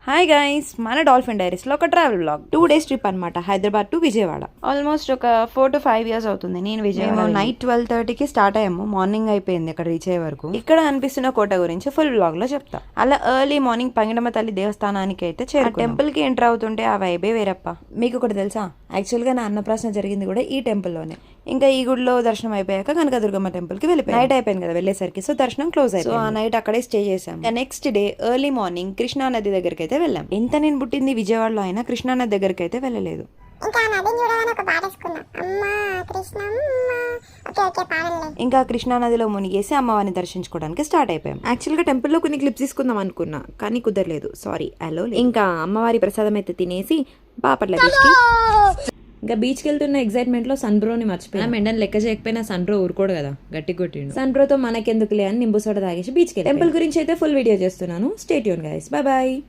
Hi guys, మన dolphin డైరీస్లో ఒక travel blog. 2 days trip అనమాట, హైదరాబాద్ టు విజయవాడ. ఆల్మోస్ట్ ఒక 4 to 5 years అవుతుంది నేను విజయవాడ. నైట్ 12:30కి స్టార్ట్ అయ్యాము, మార్నింగ్ అయిపోయింది అక్కడ రీచ్ అయ్యే వరకు. ఇక్కడ అనిపిస్తున్న కోట గురించి ఫుల్ బ్లాగ్ లో చెప్తా. అలా ఎర్లీ మార్నింగ్ పంగిడమ్మ తల్లి దేవస్థానానికి అయితే టెంపుల్ కి ఎంటర్ అవుతుంటే ఆ వైబే వేరప్ప. మీకు ఒకటి తెలుసా, యాక్చువల్ గా నా అన్నప్రాసన జరిగింది కూడా ఈ టెంపుల్ లోనే. ఇంకా ఈ గుడిలో దర్శనం అయిపోయాక కనకదుర్గమ్మ టెంపుల్ కి వెళ్ళిపోయి నైట్ అయిపోయింది కదా వెళ్ళేసరికి, సో దర్శనం క్లోజ్ అయింది. సో ఆ నైట్ అక్కడే స్టే చేసాం. Next day early morning Krishna నది దగ్గరికి అయితే వెళ్ళాం. ఎంత నేను పుట్టింది విజయవాడలో అయినా కృష్ణా నది దగ్గరికి అయితే వెళ్ళలేదు. ఇంకా కృష్ణా నదిలో మునిగేసి అమ్మవారిని దర్శించుకోవడానికి స్టార్ట్ అయిపోయాం. యాక్చువల్ గా టెంపుల్ లో కొన్ని క్లిప్స్ తీసుకుందాం అనుకున్నా, కానీ కుదరలేదు, సారీ అలో. ఇంకా అమ్మవారి ప్రసాదం అయితే తినేసి బాపట్ల బీచ్ కి, ఇంకా బీచ్కి వెళ్తున్న ఎక్సైట్మెంట్ లో సన్ బ్రోని మర్చిపోయాం. ఎండని లెక్క చేయకపోయినా సన్ బ్రో ఊరుకోడు కదా, గట్టి కొట్టిండు. సన్ బ్రోతో మనకెందుకులే అని నింబు సోడా తాగేసి బీచ్కి. టెంపుల్ గురించి అయితే ఫుల్ వీడియో చేస్తున్నాను, stay tune guys, bye bye.